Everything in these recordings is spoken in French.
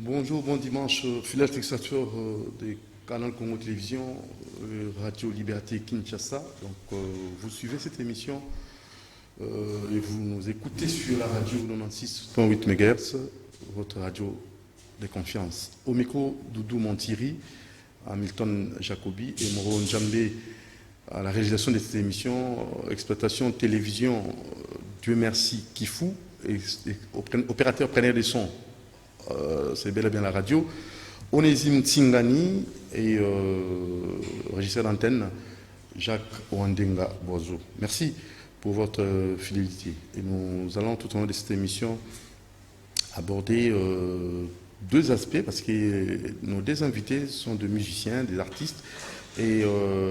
Bonjour, bon dimanche, fidèles téléspectateurs des canaux Congo Télévision, Radio Liberté Kinshasa. Donc, vous suivez cette émission et vous nous écoutez sur la radio 96.8 MHz, votre radio de confiance. Au micro, Doudou Montiri, Hamilton Jacobi et Moro Njambe à la réalisation de cette émission, exploitation télévision, Dieu merci, Kifou, et opérateur preneur des sons. C'est bel et bien la radio. Onésime Tsingani et régisseur d'antenne, Jacques Ouandenga Bozo. Merci pour votre fidélité. Et nous allons tout au long de cette émission aborder deux aspects parce que nos deux invités sont des musiciens, des artistes. Et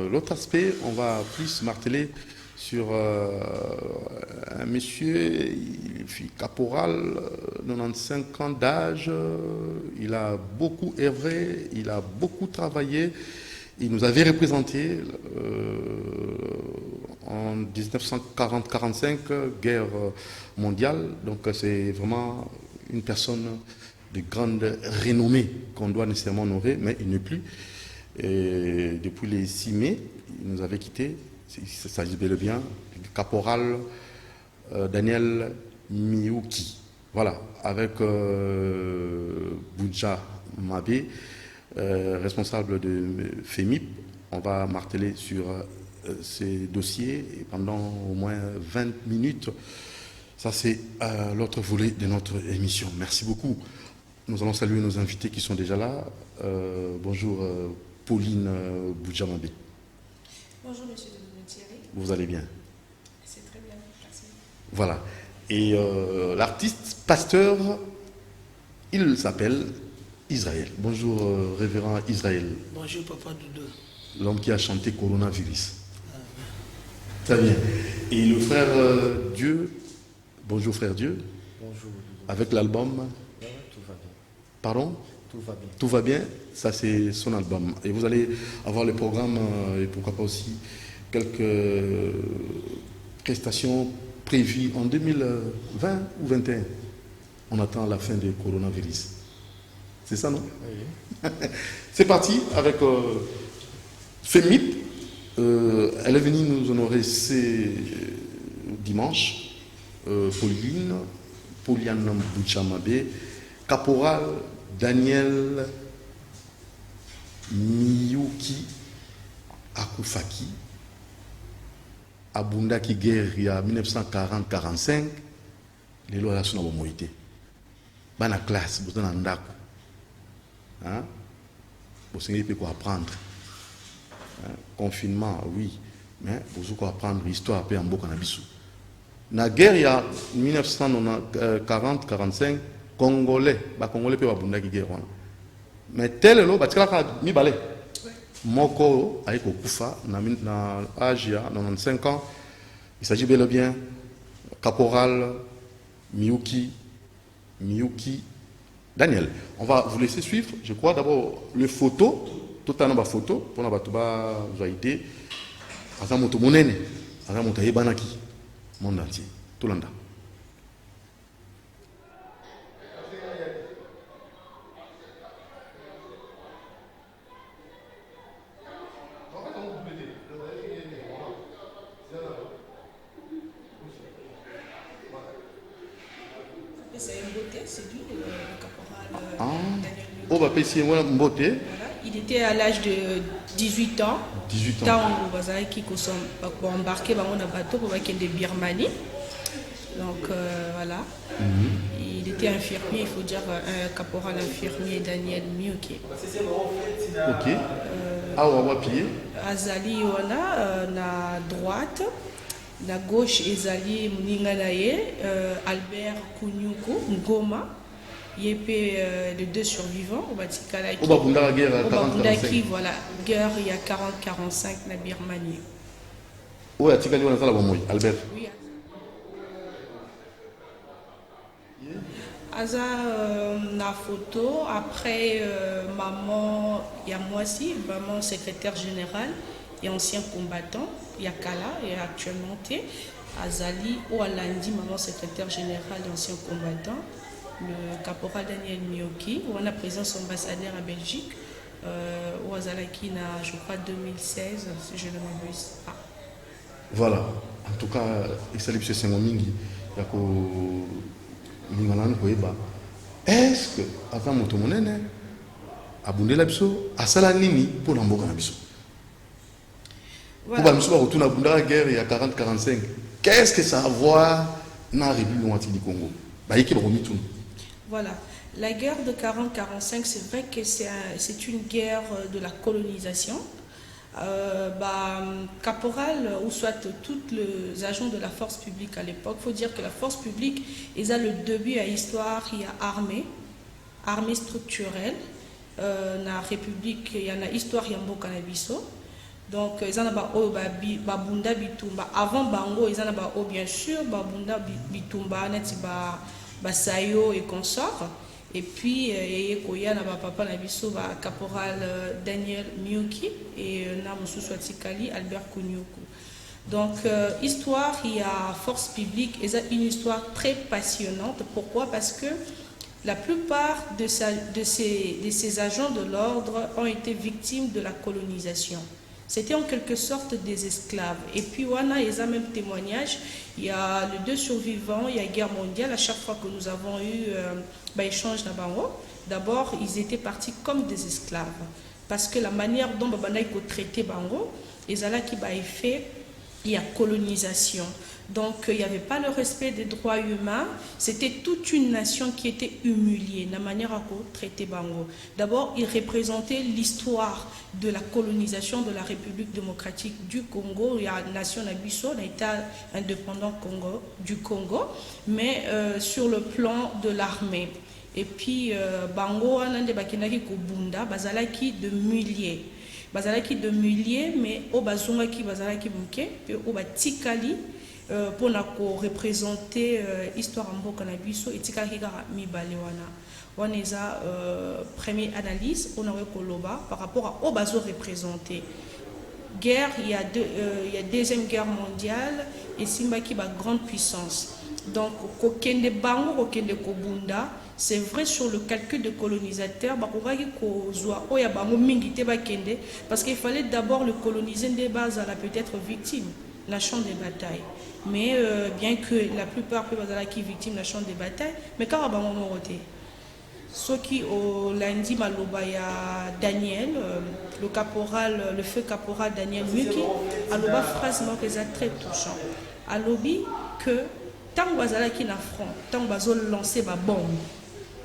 l'autre aspect, on va plus marteler sur un monsieur, il fut caporal, 95 ans d'âge, il a beaucoup œuvré, il a beaucoup travaillé, il nous avait représenté en 1940-45, guerre mondiale, donc c'est vraiment une personne de grande renommée qu'on doit nécessairement honorer, mais il n'est plus. Et depuis le 6 mai, il nous avait quittés. Il s'agit bel et bien du caporal Daniel Miyuki. Voilà, avec Boudja Mabé, responsable de FEMIP, on va marteler sur ces dossiers et pendant au moins 20 minutes. Ça, c'est l'autre volet de notre émission. Merci beaucoup. Nous allons saluer nos invités qui sont déjà là. Bonjour, Pauline Boudja Mabé. Bonjour, monsieur Thierry. Vous allez bien? C'est très bien, merci. Voilà. Et l'artiste pasteur, il s'appelle Israël. Bonjour, révérend Israël. Bonjour, papa Doudou. L'homme qui a chanté Coronavirus. Très bien. Et le frère Dieu. Bonjour, frère Dieu. Bonjour. Avec l'album. Tout va bien. Pardon? Tout va bien. Tout va bien. Ça, c'est son album. Et vous allez avoir le programme et pourquoi pas aussi quelques prestations prévues en 2020 ou 2021. On attend la fin du coronavirus. C'est ça, non? Oui. C'est parti avec FEMIP. Elle est venue nous honorer ce dimanche. Poliane Boudjamabé, caporal Daniel Miyuki Akufaki, Abundaki guerre il y a 1940-45, les lois sont dans moïté. Dans la classe, vous êtes en ndako. Vous savez quoi apprendre. Confinement, oui, mais vous avez quoi apprendre l'histoire après en beau cannabis. La guerre il y a 1940-45, Congolais peuvent abonder la guerre. Mais tel est le bâtiment mi balé. Moko avec Okufa, na âge il y a 95 ans. Il s'agit bel et bien caporal Miyuki Daniel. On va vous laisser suivre. Je crois d'abord les photos, tout un nombre de photos pour la batuba joité. Azamoto monene, azamoto yebanaki. Monde entier, tout le monde. C'est une beauté, c'est lui, le caporal Daniel Miyuki. On va payer une beauté. Voilà. Il était à l'âge de 18 ans. 18 ans. Tant qui sont embarqués dans un bateau pour aller de Birmanie. Donc voilà. Il était infirmier, il faut dire un caporal infirmier Daniel Miyuki. Ok. On va pied. Azali wana na droite, na gauche ezali muninga na ye, Albert Kunyuku Ngoma. Yépé les deux survivants au Batikalaki. Au Babunda guerre 40-45. Voilà, guerre il y a 40-45 na Birmanie. Oui, Atikali on a la bombe Albert. Oui. Aza na photo après maman il y a moi aussi, maman secrétaire générale et ancien combattant, Yakala et actuellement Azali ou Alandi maman secrétaire générale et ancien combattant. le caporal Daniel Mioki, on a présence ambassadeur à Belgique, au Azalaki, je crois 2016, si je ne m'abuse pas. Voilà, en tout cas, il s'agit de Sengomingi, il y a est-ce que, avant mon tomonene, abondé la biso, à Salanini, pour l'embourg à biso. Pour la biso, on retourne à la guerre il y a 40-45. Qu'est-ce que ça a à voir dans la République du Congo? Voilà. La guerre de 40-45, c'est vrai que c'est une guerre de la colonisation. Caporal ou soit tous les agents de la force publique à l'époque, il faut dire que la force publique, ils ont le début à l'histoire, il y a armée structurelle, dans la République, il y a une histoire, il y a un cannabiso. Donc, ils ont babunda bitumba. Avant Bango, ils ont bien sûr, babunda bitumba, sayo et consorts. Et puis, il y a papa Nabiso, caporal Daniel Mioki et Namusu Swatikali, Albert Kunyuku. Donc, histoire, il y a force publique, et c'est une histoire très passionnante. Pourquoi? Parce que la plupart de ces agents de l'ordre ont été victimes de la colonisation. C'était en quelque sorte des esclaves. Et puis, il y a même témoignage. Il y a les 2 survivants, il y a la guerre mondiale. À chaque fois que nous avons eu échange d'abord, ils étaient partis comme des esclaves. Parce que la manière dont ils traitaient Bango, ils allaient qui fait, il y a colonisation. Donc, il n'y avait pas le respect des droits humains. C'était toute une nation qui était humiliée, la manière à traiter Bango. D'abord, il représentait l'histoire de la colonisation de la République démocratique du Congo. Il y a la nation Nabiso, l'État indépendant du Congo, mais sur le plan de l'armée. Et puis, Bango, on a des bakinaki Kobunda, bazalaki de milliers. Bazalaki de milliers, mais au bazongaki bazalaki mouke, puis au batikali, pour représenter l'histoire en Mboka na biso et tikaki gara mibale wana. On est à première analyse, on aurait koloba par rapport à au bazo représenté. Guerre, il y a deuxième guerre mondiale et Simbaki ba grande puissance. Donc kokende bango kokende kobunda, c'est vrai sur le calcul de colonisateur, bakokaki kozwa oya bango mingi te bakende parce qu'il fallait d'abord le coloniser des bases à la peut-être victime, la champ des batailles. Mais bien que la plupart peuvent être victimes de la champ des batailles, mais quand on a voté, ce qui au lundi maloba il y a Daniel, le feu caporal Daniel Muki, a loba phrase très touchant. A lobby que tant bazala qui na front, tant bazol lancer ba bombe,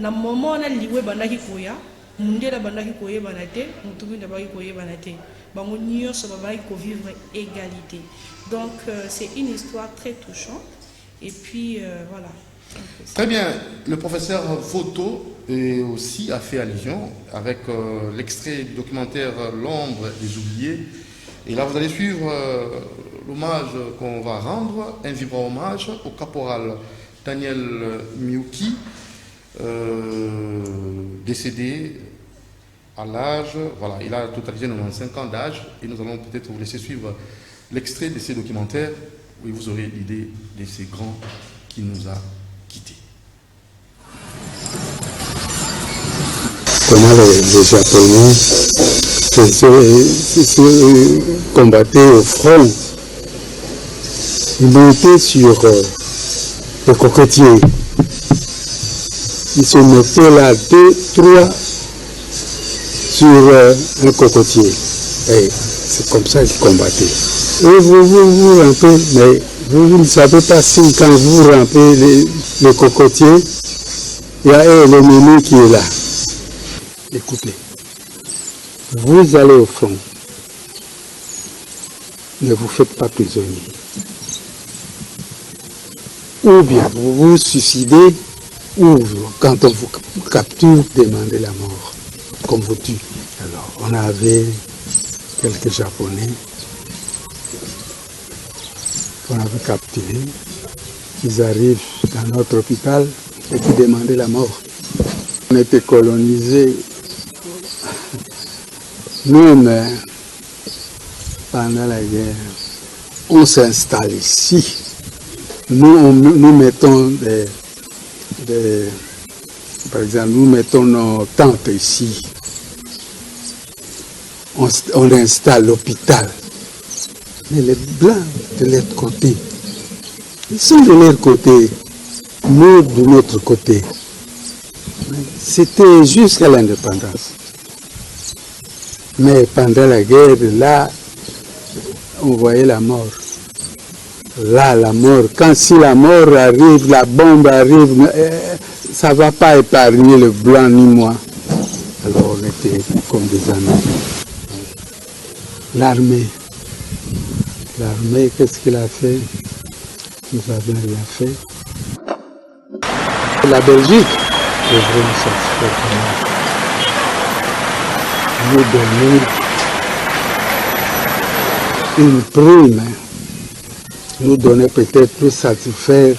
na moment on a lié bandaki koya, mundela bandaki koye banate, mutubi na baki koye banate, bango nyonso babaki ko vivre égalité. Donc c'est une histoire très touchante et puis voilà. Très bien, le professeur Photo aussi a fait allusion avec l'extrait du documentaire L'ombre des oubliés. Et là vous allez suivre l'hommage qu'on va rendre, un vibrant hommage au caporal Daniel Mioki, décédé à l'âge, voilà, il a totalisé 95 ans d'âge et nous allons peut-être vous laisser suivre l'extrait de ces documentaires où vous aurez l'idée de ces grands qui nous a quittés. Comment les Japonais combattaient au front, ils montaient sur le cocotier. Ils se mettaient là 2, 3 sur un cocotier. Et c'est comme ça qu'ils combattaient. Et vous rampez, mais vous ne savez pas si quand vous rampez le cocotier, il y a l'ennemi qui est là. Écoutez, vous allez au front, ne vous faites pas prisonnier. Ou bien vous vous suicidez, ou quand on vous capture, demandez la mort, comme vous tue. Alors, on avait quelques Japonais qu'on avait capturés, ils arrivent dans notre hôpital et qui demandaient la mort. On était colonisés, même pendant la guerre, on s'installe ici. Nous mettons Par exemple, nous mettons nos tentes ici. On installe l'hôpital. Mais les Blancs de l'autre côté, ils sont de leur côté, nous de notre côté. C'était jusqu'à l'indépendance. Mais pendant la guerre, là, on voyait la mort. Là, la mort. Quand si la mort arrive, la bombe arrive, ça ne va pas épargner le Blanc ni moi. Alors on était comme des amis. L'armée, qu'est-ce qu'il a fait? Nous n'avons rien fait. La Belgique est vraiment satisfaite. Nous donner une prime, nous donner peut-être tout satisfaire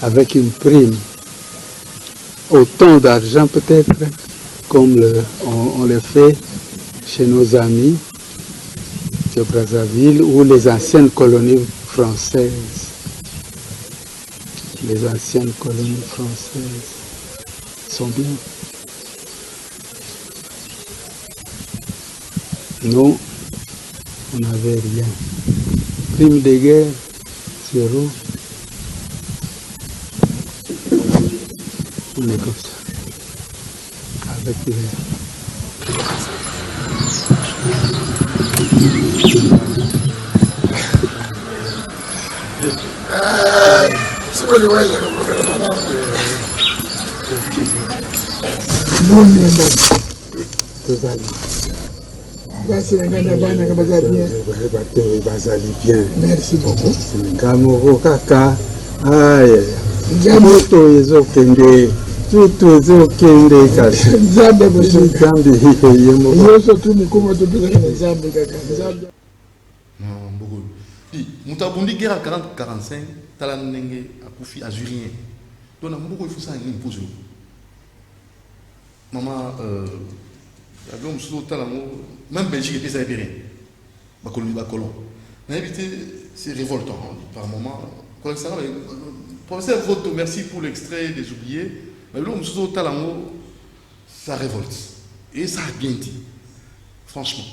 avec une prime. Autant d'argent peut-être, comme on le fait chez nos amis de Brazzaville ou les anciennes colonies françaises. Les anciennes colonies françaises sont bien. Nous, on n'avait rien. Prime de guerre, zéro. On est comme ça. Avec les... Merci beaucoup. Moutabondi guerre à 40-45, Talanenge a Koufi azurien. Donc, il faut ça imposer. Maman, même Belgique était ça rien. Mais c'est révoltant par moment. Professeur Voto, merci pour l'extrait des oubliés. Mais ça révolte. Et ça a bien dit. Franchement.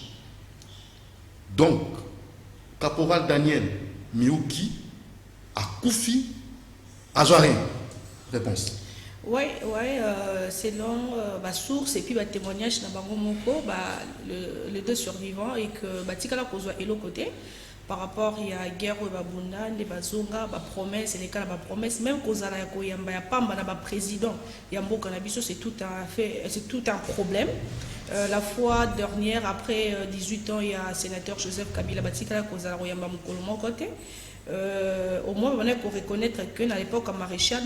Donc, Caporal Daniel Miouki à Koufi à Joarien. Réponse. Oui, selon ma source et puis ma témoignage dans Bango Moko, les deux survivants et que Batikala Kozwa et l'autre côté, par rapport à la guerre au Babunda, les Bazonga, la promesse, les cas de la promesse, même Kozala Koyamba, il y a pas mal président, Yambo Kanabiso, c'est tout un problème. La fois dernière, après 18 ans, il y a le sénateur Joseph Kabila Batikala Kozala Koyamba Mokolo côté. Au moins, on a pour reconnaître qu'à l'époque, maréchal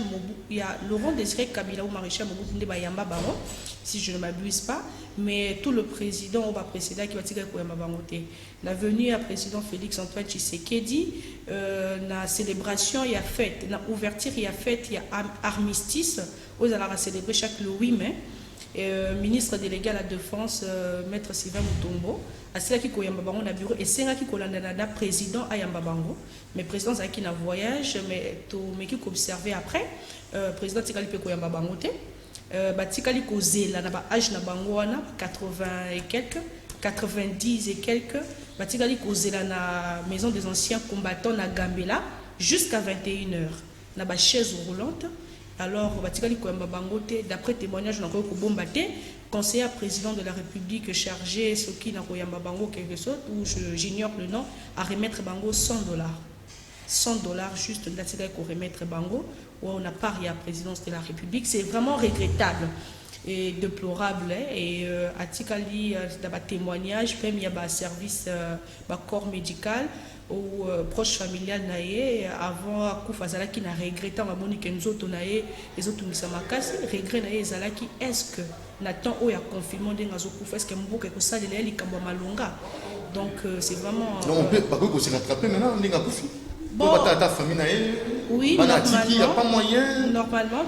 il y a Laurent Désiré Kabila ou maréchal Mobutu Bayamba Baron, si je ne m'abuse pas, mais tout le président ou précédent qui va tirer Koyamba Bangote. La venue à président Félix Antoine Tshisekedi, la célébration il y a fête, la ouverture il y a fête, il y a armistice, où on a célébrer chaque le 8 mai. Ministre délégué à la défense, maître Sylvain Mutombo, à cela qui koyamba bango na bureau et c'est là qui kolanda président ayamba bango, mais président ça qui na voyage mais to mais qui observé après président tikali pe koyamba bango te batikali kozela na ba âge na bango wana 80 et quelques 90 et quelques batikali kozela na maison des anciens combattants na Gambela jusqu'à 21h na ba chaise roulante. Alors, d'après témoignage, conseiller président de la République chargé, ce qui n'a pas quelque chose, ou j'ignore le nom, à remettre Bango $100. $100 juste là, c'est qu'on remettre Bango, où on a pari à la présidence de la République. C'est vraiment regrettable et déplorable. Et à Tikali, d'abord témoignage, même il y a un service, un corps médical, ou proche familial naé avant Koufa Zalaki n'a regretté ma monique nzoto naé les autres misamakasi regret naé Zalaki est-ce que Nathan o ya confirmé de ngazo Koufa est-ce que mboka ko ça les likambo malonga donc c'est vraiment non on peut pas que se rattraper maintenant on est à Koufi bon ta famille naé oui normalement il y a pas moyen normalement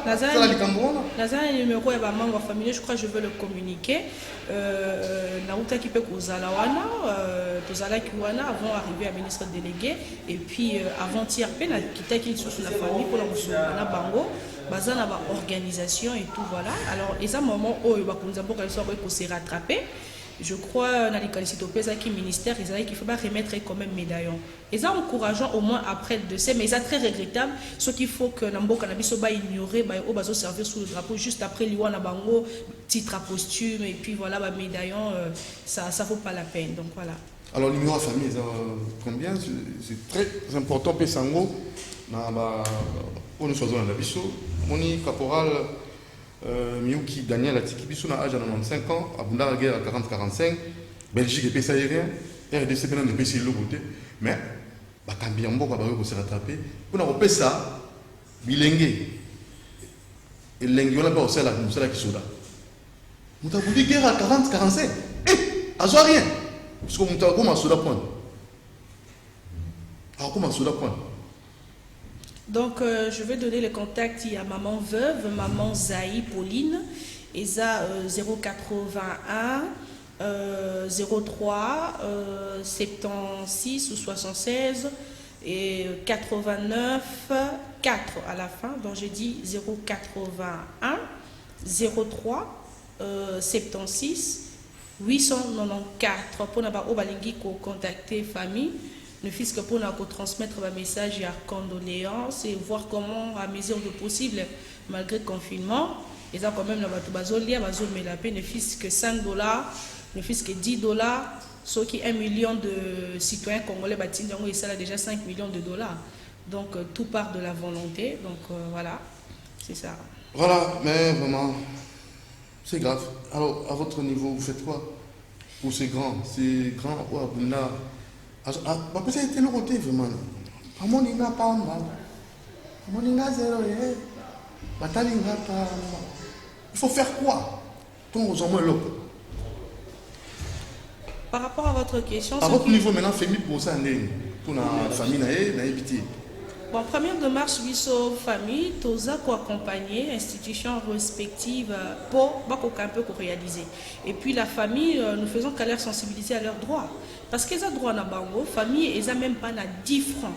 Naza numéro ya ba membre familial je crois que je veux le communiquer Naouta qui peut kozala wana tozala ki wana avant arriver à ministre délégué et puis avant-hier pe na kita ki sous la famille pour la na bango baza na ba organisation et tout voilà. Alors et ça moment où bakonza mboka ils sont se rattraper. Je crois dans les qualités qui ministère ils qu'il faut pas remettre quand même médaillon. Et ça encourageant au moins après le décès, mais ça très regrettable ce qu'il faut que Namboka Nabiso ba ignorer ba au bazo servir sous le drapeau juste après liwana bango titre posthume et puis voilà ba médaillon ça vaut pas la peine. Donc voilà. Alors le numéro de famille combien c'est très important pesango na ba on soit dans la biso moni caporal Miyuki Daniel Atiki biso na âge de 95 ans abunda la guerre à 40-45 Belgique et pays aérien RDC pendant de pays le côté mais bakambi mboka ba ko se rattraper pour na kopesa bilenge elengi on a pas au sala qui soda mutabundi guerre à 40-45 azo rien parce que mutabundi comment soda point alors comment soda point. Donc, je vais donner le contact. Il y a maman veuve, maman Zaï Pauline, ESA 081 03 76 ou 76 et 89 4 à la fin. Donc, j'ai dit 081 03 76 894 pour n'avoir contacter famille. Ne fût-ce que pour nous transmettre un message à condoléances et voir comment, à mesure de possible, malgré le confinement, ils ont quand même ne fût-ce que $5, ne fût-ce que $10, ce qui 1 million de citoyens congolais, et ça a déjà 5 millions de dollars. Donc tout part de la volonté. Donc voilà, c'est ça. Voilà, mais vraiment, c'est grave. Alors, à votre niveau, vous faites quoi? Ou c'est grand? C'est grand ou abunda? Parce que c'était le côté vraiment. Pamoninga pas mal. Pamoninga zéro. Batalinga pas. Il faut faire quoi? Par rapport à votre question. À votre niveau maintenant, famille pour ça, pour la famille naïbité. Bon, première démarche, biso famille, toza ko accompagner institutions respectives pour un peu réaliser. Et puis la famille, nous faisons qu'à leur sensibiliser à leurs droits. Parce qu'ils ont droit à bango, famille, ils n'ont même pas 10 francs.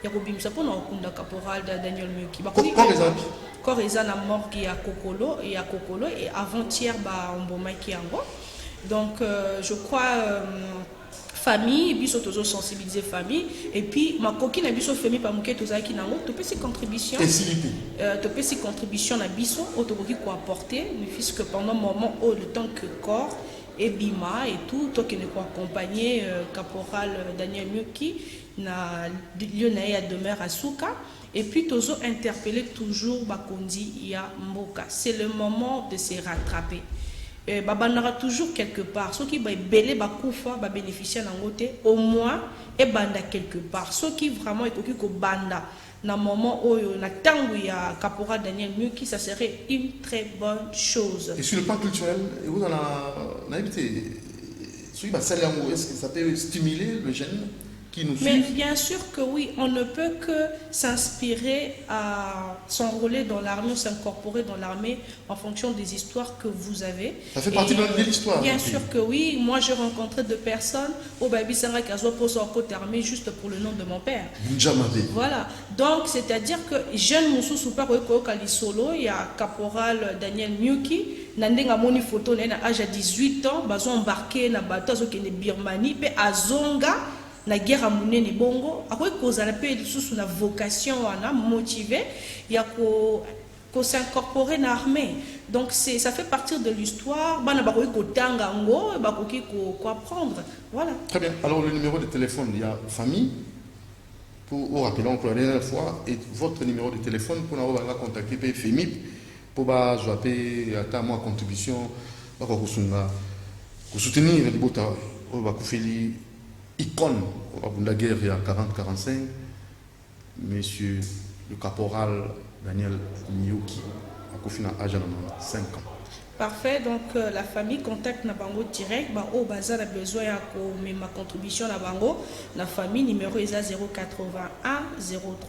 Il y a un peu de caporal Daniel Muki. Quand ils ont mort qui à Kokolo et avant-hier, on bomaki ango. Donc, je crois. Famille, biso tozo sensibiliser famille et puis ma coquine biso famille pas muke toza ki nango to peut contribution to peut contribution na biso autoroki ko apporter puisque pendant moment où le temps que corps et bima et tout toi qui ne peut accompagner caporal Daniel Muki na Lionel à demeure à Souka et puis tozo interpeller toujours bakondi ya mboka c'est le moment de se rattraper. Babanara toujours quelque part ceux qui belé bakufa ba bénéficier nangote au moins et banda quelque part ceux qui vraiment ekoki ko banda na moment oyo na tangu ya caporal Daniel Muki ça serait une très bonne chose. Et sur le plan culturel vous dans la habité celui est-ce que ça peut stimuler le jeune qui nous suit? Mais bien sûr que oui, on ne peut que s'inspirer à s'enrôler dans l'armée ou s'incorporer dans l'armée en fonction des histoires que vous avez. Ça fait partie de l'histoire. Bien sûr que oui. Moi, j'ai rencontré 2 personnes au Baby Sanga Kazo pour son côté armé juste pour le nom de mon père. Voilà. Donc, c'est-à-dire que jeune Moussou Soupa Kali Solo, il y a caporal Daniel Muki, Nandenga Moni photo, à l'âge de 18 ans, ils ont embarqué dans le bateau de Birmanie, puis à Zonga. La guerre à Mounene Bongo, après cause à la paix de sous la vocation on a motivé, il y a qu'on s'incorporer dans l'armée. Donc ça fait partie de l'histoire. Bana bakoki ko tangango, bakoki ko apprendre. Voilà. Très bien. Alors le numéro de téléphone, il y a famille pour rappeler encore la dernière fois et votre numéro de téléphone pour nous contacter par FEMIP pour jouer à ta moi contribution pour soutenir les bota pour faire icône de la guerre il y a 40-45, monsieur le caporal Daniel Miyuki a confié à âge de 5 ans. Parfait, donc la famille contacte Nabango direct, au bazar a besoin de ma contribution Nabango, la famille numéro est 081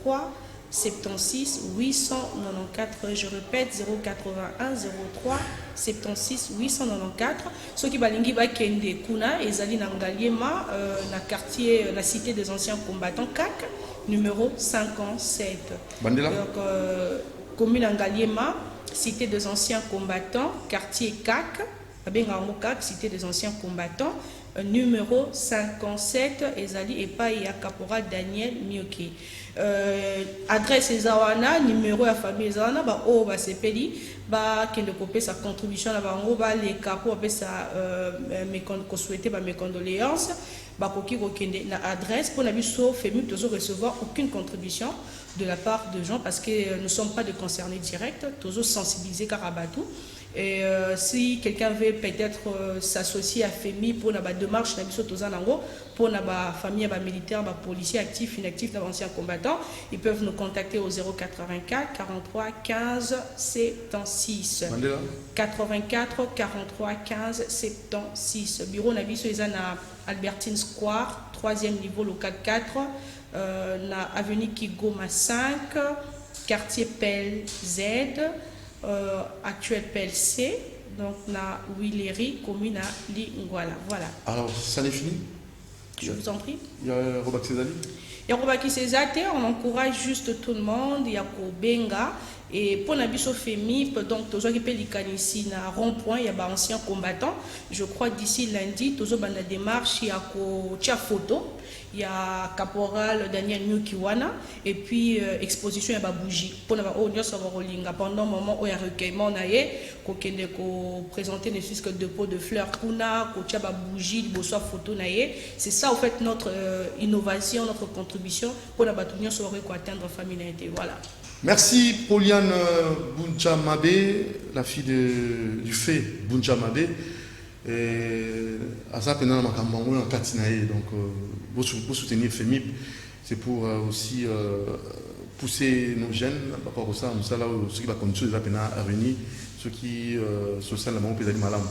03 76 894, je répète 081 03 76 894. Ceux qui balingi ba kende kuna ezali na Ngaliema na quartier la cité des anciens combattants CAC numéro 57. Bandela. Donc commune Angaliema, cité des anciens combattants, quartier CAC, cité des anciens combattants, numéro 57, Ezali Epai et Caporal Daniel Mioki. Adresse Ezawana, numéro à famille Ezawana, sepeli, qui ne sa contribution à les capos, sa souhaité mes condoléances, na adresse pour la sauf FEMIP de recevoir aucune contribution de la part de gens parce que nous ne sommes pas de concernés directs, toujours sensibilisés Karabatou. Et si quelqu'un veut peut-être s'associer à FEMI pour la démarche pour la famille militaire, policiers actifs, inactifs, d'anciens combattants, ils peuvent nous contacter au 084 43 15 76. 84 43 15 76. Bureau Nabiso est à Albertine Square, 3e niveau, local 4, na avenue Kigoma 5, quartier PLZ. Actuel PLC, donc la Willery, commune à Lingwala. Voilà. Alors, ça n'est fini? Je vous en prie. Il y a Robaki Césali? Il y a Robaki Césali, on encourage juste tout le monde, il y a Kobenga. Et pour Nabiso FEMIP, donc, tous ceux qui peuvent ici, na rond-point, il y a anciens combattants. Je crois d'ici lundi, tous ceux qui ont la démarche, il y a photo. Il y a Caporal Daniel Mukiwana et puis exposition à bougie pour pendant un moment où il y a recueillement qu'on présenter ne fût que dépôt de fleurs kuna ko bougie bosso photo c'est ça en fait notre innovation, notre contribution pour la bataille sur atteindre familiarité. Voilà. Merci Pauliane Bunjamabe, la fille du fait Bunjamabe. À ça, pendant donc vous soutenir FEMIP, c'est pour aussi pousser nos jeunes par rapport à ça, ceux qui va continuer à venir, ceux qui sont salement pédalier malade.